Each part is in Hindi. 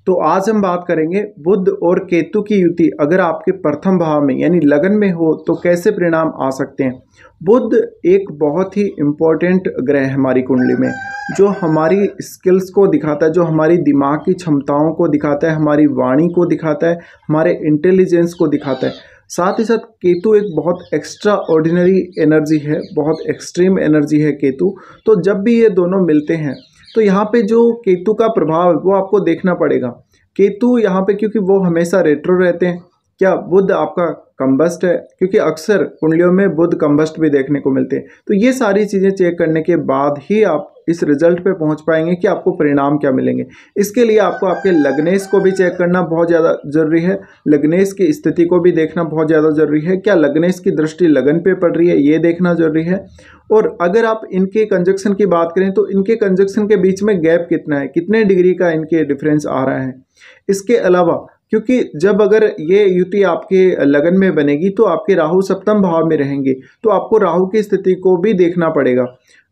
तो आज हम बात करेंगे बुध और केतु की युति अगर आपके प्रथम भाव में यानी लगन में हो तो कैसे परिणाम आ सकते हैं। बुध एक बहुत ही इम्पोर्टेंट ग्रह है हमारी कुंडली में, जो हमारी स्किल्स को दिखाता है, जो हमारी दिमाग की क्षमताओं को दिखाता है, हमारी वाणी को दिखाता है, हमारे इंटेलिजेंस को दिखाता है। साथ ही साथ केतु एक बहुत एक्स्ट्रा ऑर्डिनरी एनर्जी है, बहुत एक्सट्रीम एनर्जी है केतु। तो जब भी ये दोनों मिलते हैं तो यहाँ पे जो केतु का प्रभाव है वो आपको देखना पड़ेगा। केतु यहाँ पे क्योंकि वो हमेशा रेट्रो रहते हैं। क्या बुध आपका कंबस्ट है? क्योंकि अक्सर कुंडलियों में बुध कंबस्ट भी देखने को मिलते हैं। तो ये सारी चीज़ें चेक करने के बाद ही आप इस रिजल्ट पे पहुंच पाएंगे कि आपको परिणाम क्या मिलेंगे। इसके लिए आपको आपके लग्नेश को भी चेक करना बहुत ज़्यादा ज़रूरी है, लग्नेश की स्थिति को भी देखना बहुत ज़्यादा ज़रूरी है। क्या लग्नेश की दृष्टि लगन पे पड़ रही है, ये देखना ज़रूरी है। और अगर आप इनके कंजक्शन की बात करें तो इनके कंजक्शन के बीच में गैप कितना है, कितने डिग्री का इनके डिफरेंस आ रहा है। इसके अलावा क्योंकि जब अगर ये युति आपके लगन में बनेगी तो आपके राहु सप्तम भाव में रहेंगे, तो आपको राहु की स्थिति को भी देखना पड़ेगा,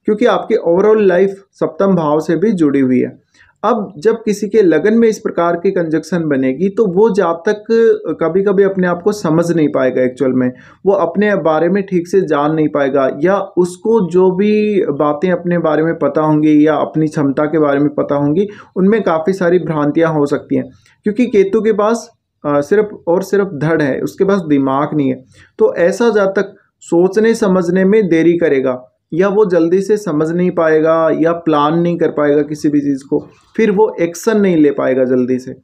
क्योंकि आपके ओवरऑल लाइफ सप्तम भाव से भी जुड़ी हुई है। अब जब किसी के लगन में इस प्रकार की कंजक्शन बनेगी तो वो जातक कभी कभी अपने आप को समझ नहीं पाएगा। एक्चुअल में वो अपने बारे में ठीक से जान नहीं पाएगा, या उसको जो भी बातें अपने बारे में पता होंगी या अपनी क्षमता के बारे में पता होंगी उनमें काफ़ी सारी भ्रांतियां हो सकती हैं। क्योंकि केतु के पास सिर्फ और सिर्फ धड़ है, उसके पास दिमाग नहीं है। तो ऐसा जातक सोचने समझने में देरी करेगा, या वो जल्दी से समझ नहीं पाएगा, या प्लान नहीं कर पाएगा किसी भी चीज़ को, फिर वो एक्शन नहीं ले पाएगा जल्दी से।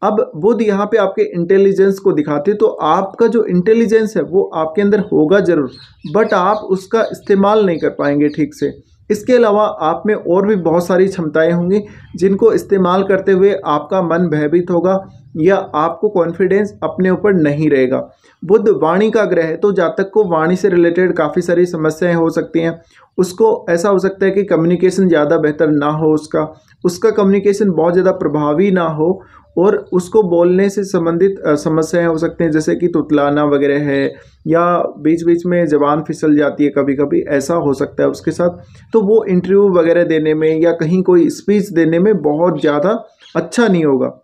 अब बुध यहाँ पे आपके इंटेलिजेंस को दिखाते हैं, तो आपका जो इंटेलिजेंस है वो आपके अंदर होगा जरूर, बट आप उसका इस्तेमाल नहीं कर पाएंगे ठीक से। इसके अलावा आप में और भी बहुत सारी क्षमताएं होंगी जिनको इस्तेमाल करते हुए आपका मन भयभीत होगा, या आपको कॉन्फिडेंस अपने ऊपर नहीं रहेगा। बुध वाणी का ग्रह है, तो जातक को वाणी से रिलेटेड काफ़ी सारी समस्याएं हो सकती हैं। उसको ऐसा हो सकता है कि कम्युनिकेशन ज़्यादा बेहतर ना हो, उसका कम्युनिकेशन बहुत ज़्यादा प्रभावी ना हो, और उसको बोलने से संबंधित समस्याएं हो सकते हैं, जैसे कि तुतलाना वगैरह है, या बीच बीच में ज़बान फिसल जाती है, कभी कभी ऐसा हो सकता है उसके साथ। तो वो इंटरव्यू वगैरह देने में या कहीं कोई स्पीच देने में बहुत ज़्यादा अच्छा नहीं होगा।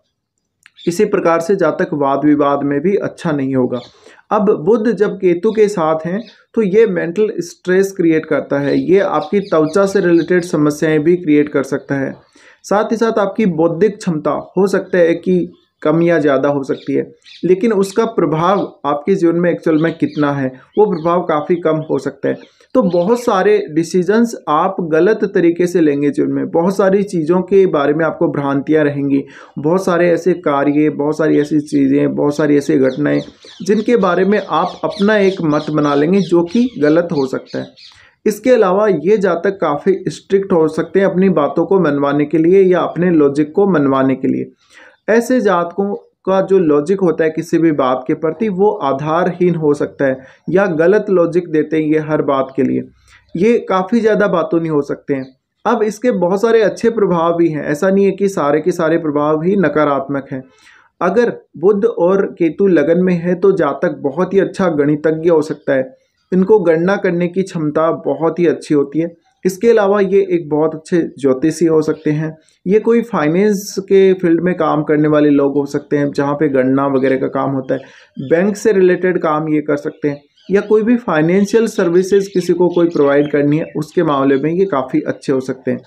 इसी प्रकार से जातक वाद विवाद में भी अच्छा नहीं होगा। अब बुध जब केतु के साथ हैं तो ये मेंटल स्ट्रेस क्रिएट करता है, ये आपकी त्वचा से रिलेटेड समस्याएं भी क्रिएट कर सकता है। साथ ही साथ आपकी बौद्धिक क्षमता हो सकता है कि कम या ज़्यादा हो सकती है, लेकिन उसका प्रभाव आपके जीवन में एक्चुअल में कितना है वो प्रभाव काफ़ी कम हो सकता है। तो बहुत सारे डिसीजंस आप गलत तरीके से लेंगे जीवन में, बहुत सारी चीज़ों के बारे में आपको भ्रांतियाँ रहेंगी, बहुत सारे ऐसे कार्य, बहुत सारी ऐसी चीज़ें, बहुत सारी ऐसी घटनाएं जिनके बारे में आप अपना एक मत बना लेंगे जो कि गलत हो सकता है। इसके अलावा ये जातक काफ़ी स्ट्रिक्ट हो सकते हैं अपनी बातों को मनवाने के लिए या अपने लॉजिक को मनवाने के लिए। ऐसे जातकों का जो लॉजिक होता है किसी भी बात के प्रति वो आधारहीन हो सकता है, या गलत लॉजिक देते हैं ये हर बात के लिए, ये काफ़ी ज़्यादा बातों नहीं हो सकते हैं। अब इसके बहुत सारे अच्छे प्रभाव भी हैं, ऐसा नहीं है कि सारे के सारे प्रभाव ही नकारात्मक हैं। अगर बुध और केतु लगन में है तो जातक बहुत ही अच्छा गणितज्ञ हो सकता है, इनको गणना करने की क्षमता बहुत ही अच्छी होती है। इसके अलावा ये एक बहुत अच्छे ज्योतिषी हो सकते हैं, ये कोई फाइनेंस के फील्ड में काम करने वाले लोग हो सकते हैं जहाँ पे गणना वगैरह का काम होता है, बैंक से रिलेटेड काम ये कर सकते हैं, या कोई भी फाइनेंशियल सर्विसेज किसी को कोई प्रोवाइड करनी है उसके मामले में ये काफ़ी अच्छे हो सकते हैं।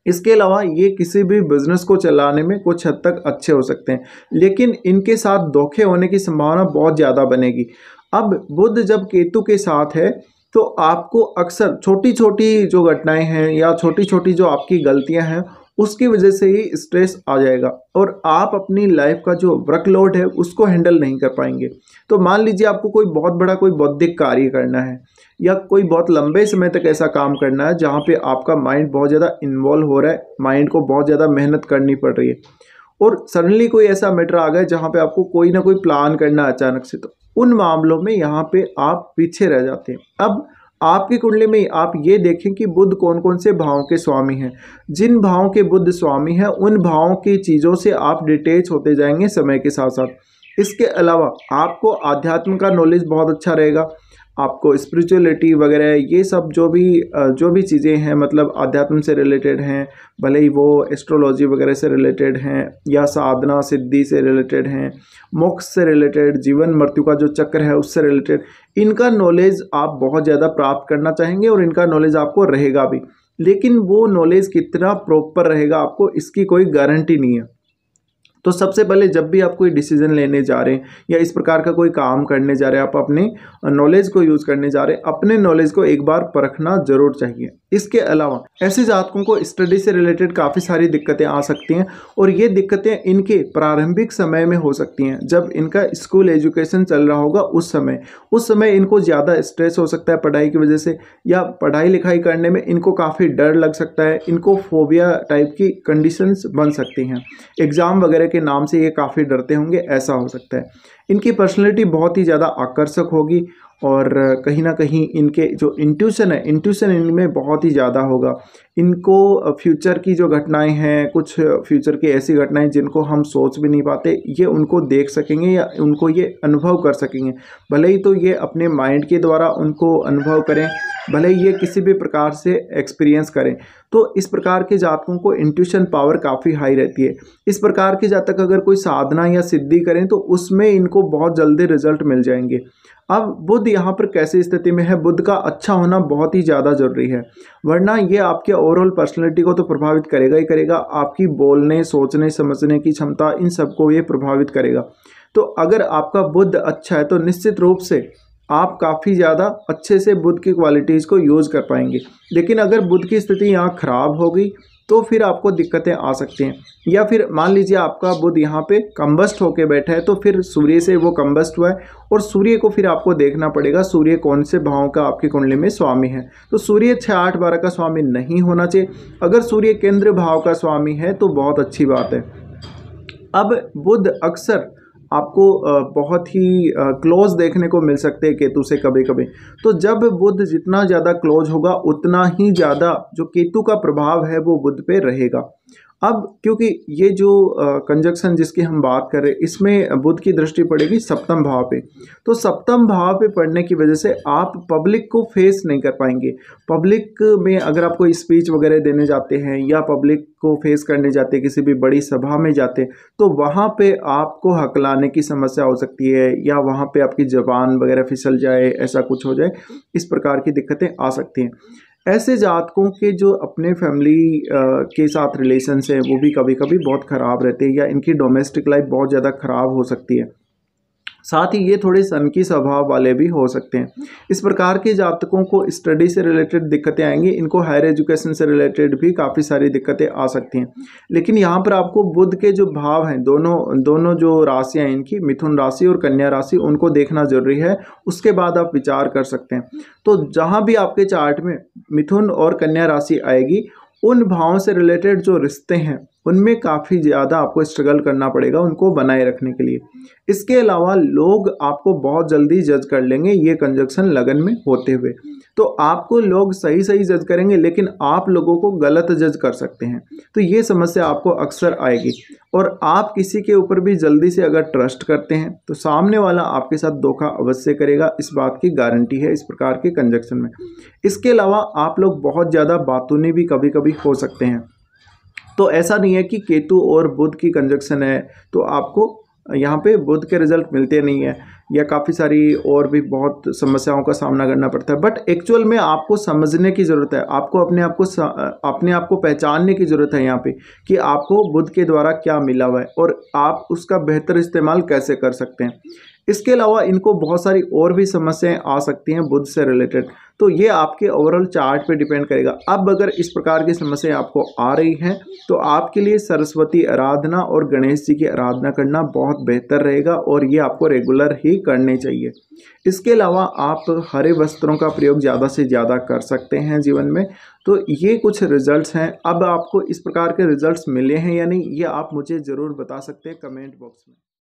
इसके अलावा ये किसी भी बिजनेस को चलाने में कुछ हद तक अच्छे हो सकते हैं, लेकिन इनके साथ धोखे होने की संभावना बहुत ज़्यादा बनेगी। अब बुध जब केतु के साथ है तो आपको अक्सर छोटी छोटी जो घटनाएं हैं या छोटी छोटी जो आपकी गलतियां हैं उसकी वजह से ही स्ट्रेस आ जाएगा, और आप अपनी लाइफ का जो वर्कलोड है उसको हैंडल नहीं कर पाएंगे। तो मान लीजिए आपको कोई बहुत बड़ा कोई बौद्धिक कार्य करना है, या कोई बहुत लंबे समय तक ऐसा काम करना है जहाँ पे आपका माइंड बहुत ज़्यादा इन्वॉल्व हो रहा है, माइंड को बहुत ज़्यादा मेहनत करनी पड़ रही है, और सडनली कोई ऐसा मैटर आ गया जहाँ पे आपको कोई ना कोई प्लान करना है अचानक से, तो उन मामलों में यहाँ पे आप पीछे रह जाते हैं। अब आपकी कुंडली में आप ये देखें कि बुध कौन कौन से भावों के स्वामी हैं। जिन भावों के बुध स्वामी हैं उन भावों की चीज़ों से आप डिटेच होते जाएंगे समय के साथ साथ। इसके अलावा आपको आध्यात्म का नॉलेज बहुत अच्छा रहेगा, आपको स्पिरिचुअलिटी वगैरह ये सब जो भी चीज़ें हैं, मतलब आध्यात्म से रिलेटेड हैं, भले ही वो एस्ट्रोलॉजी वगैरह से रिलेटेड हैं या साधना सिद्धि से रिलेटेड हैं, मोक्ष से रिलेटेड, जीवन मृत्यु का जो चक्र है उससे रिलेटेड, इनका नॉलेज आप बहुत ज़्यादा प्राप्त करना चाहेंगे और इनका नॉलेज आपको रहेगा भी। लेकिन वो नॉलेज कितना प्रॉपर रहेगा आपको इसकी कोई गारंटी नहीं है। तो सबसे पहले जब भी आप कोई डिसीजन लेने जा रहे हैं या इस प्रकार का कोई काम करने जा रहे हैं, आप अपने नॉलेज को यूज़ करने जा रहे हैं, अपने नॉलेज को एक बार परखना जरूर चाहिए। इसके अलावा ऐसे जातकों को स्टडी से रिलेटेड काफ़ी सारी दिक्कतें आ सकती हैं और ये दिक्कतें इनके प्रारंभिक समय में हो सकती हैं। जब इनका स्कूल एजुकेशन चल रहा होगा उस समय इनको ज़्यादा स्ट्रेस हो सकता है पढ़ाई की वजह से, या पढ़ाई लिखाई करने में इनको काफ़ी डर लग सकता है, इनको फोबिया टाइप की कंडीशंस बन सकती हैं। एग्ज़ाम वगैरह के नाम से ये काफ़ी डरते होंगे, ऐसा हो सकता है। इनकी पर्सनैलिटी बहुत ही ज़्यादा आकर्षक होगी और कहीं ना कहीं इनके जो इंट्यूशन इनमें बहुत ही ज़्यादा होगा। इनको फ्यूचर की जो घटनाएं हैं, कुछ फ्यूचर की ऐसी घटनाएं जिनको हम सोच भी नहीं पाते, ये उनको देख सकेंगे या उनको ये अनुभव कर सकेंगे। भले ही तो ये अपने माइंड के द्वारा उनको अनुभव करें, भले ही ये किसी भी प्रकार से एक्सपीरियंस करें। तो इस प्रकार के जातकों को इंट्यूशन पावर काफ़ी हाई रहती है। इस प्रकार के जातक अगर कोई साधना या सिद्धि करें तो उसमें इनको बहुत जल्दी रिजल्ट मिल जाएंगे। अब बुध यहाँ पर कैसी स्थिति में है, बुध का अच्छा होना बहुत ही ज़्यादा जरूरी है, वरना ये आपके ओवरऑल पर्सनैलिटी को तो प्रभावित करेगा ही करेगा, आपकी बोलने सोचने समझने की क्षमता, इन सबको ये प्रभावित करेगा। तो अगर आपका बुध अच्छा है तो निश्चित रूप से आप काफ़ी ज़्यादा अच्छे से बुध की क्वालिटीज़ को यूज़ कर पाएंगे। लेकिन अगर बुध की स्थिति यहाँ खराब हो गई तो फिर आपको दिक्कतें आ सकती हैं। या फिर मान लीजिए आपका बुध यहाँ पे कंबस्ट होके बैठा है, तो फिर सूर्य से वो कंबस्ट हुआ है और सूर्य को फिर आपको देखना पड़ेगा सूर्य कौन से भाव का आपकी कुंडली में स्वामी है। तो सूर्य 6, 8, 12 का स्वामी नहीं होना चाहिए। अगर सूर्य केंद्र भाव का स्वामी है तो बहुत अच्छी बात है। अब बुध अक्सर आपको बहुत ही क्लोज देखने को मिल सकते हैं केतु से कभी कभी। तो जब बुध जितना ज़्यादा क्लोज होगा उतना ही ज़्यादा जो केतु का प्रभाव है वो बुध पे रहेगा। अब क्योंकि ये जो कंजक्शन जिसकी हम बात कर रहे हैं इसमें बुध की दृष्टि पड़ेगी सप्तम भाव पे, तो सप्तम भाव पे पड़ने की वजह से आप पब्लिक को फेस नहीं कर पाएंगे। पब्लिक में अगर आप कोई स्पीच वगैरह देने जाते हैं या पब्लिक को फेस करने जाते हैं, किसी भी बड़ी सभा में जाते हैं, तो वहाँ पे आपको हकलाने की समस्या हो सकती है या वहाँ पे आपकी ज़बान वगैरह फिसल जाए, ऐसा कुछ हो जाए, इस प्रकार की दिक्कतें आ सकती हैं। ऐसे जातकों के जो अपने फैमिली के साथ रिलेशंस हैं वो भी कभी कभी बहुत ख़राब रहते हैं या इनकी डोमेस्टिक लाइफ बहुत ज़्यादा ख़राब हो सकती है। साथ ही ये थोड़े सनकी स्वभाव वाले भी हो सकते हैं। इस प्रकार के जातकों को स्टडी से रिलेटेड दिक्कतें आएंगी, इनको हायर एजुकेशन से रिलेटेड भी काफ़ी सारी दिक्कतें आ सकती हैं। लेकिन यहाँ पर आपको बुध के जो भाव हैं, दोनों जो राशियाँ इनकी, मिथुन राशि और कन्या राशि, उनको देखना जरूरी है, उसके बाद आप विचार कर सकते हैं। तो जहाँ भी आपके चार्ट में मिथुन और कन्या राशि आएगी, उन भावों से रिलेटेड जो रिश्ते हैं उनमें काफ़ी ज़्यादा आपको स्ट्रगल करना पड़ेगा उनको बनाए रखने के लिए। इसके अलावा लोग आपको बहुत जल्दी जज कर लेंगे ये कंजक्शन लगन में होते हुए। तो आपको लोग सही जज करेंगे लेकिन आप लोगों को गलत जज कर सकते हैं। तो ये समस्या आपको अक्सर आएगी। और आप किसी के ऊपर भी जल्दी से अगर ट्रस्ट करते हैं तो सामने वाला आपके साथ धोखा अवश्य करेगा, इस बात की गारंटी है इस प्रकार के कंजक्शन में। इसके अलावा आप लोग बहुत ज़्यादा बातूनी भी कभी कभी हो सकते हैं। तो ऐसा नहीं है कि केतु और बुध की कंजक्शन है तो आपको यहाँ पे बुध के रिजल्ट मिलते नहीं है या काफ़ी सारी और भी बहुत समस्याओं का सामना करना पड़ता है। बट एक्चुअल में आपको समझने की ज़रूरत है, आपको अपने आप को पहचानने की ज़रूरत है यहाँ पे कि आपको बुध के द्वारा क्या मिला हुआ है और आप उसका बेहतर इस्तेमाल कैसे कर सकते हैं। इसके अलावा इनको बहुत सारी और भी समस्याएं आ सकती हैं बुध से रिलेटेड, तो ये आपके ओवरऑल चार्ट पे डिपेंड करेगा। अब अगर इस प्रकार की समस्याएं आपको आ रही हैं तो आपके लिए सरस्वती आराधना और गणेश जी की आराधना करना बहुत बेहतर रहेगा और ये आपको रेगुलर ही करने चाहिए। इसके अलावा आप हरे वस्त्रों का प्रयोग ज़्यादा से ज़्यादा कर सकते हैं जीवन में। तो ये कुछ रिजल्ट्स हैं। अब आपको इस प्रकार के रिजल्ट्स मिले हैं या नहीं, ये आप मुझे ज़रूर बता सकते हैं कमेंट बॉक्स में।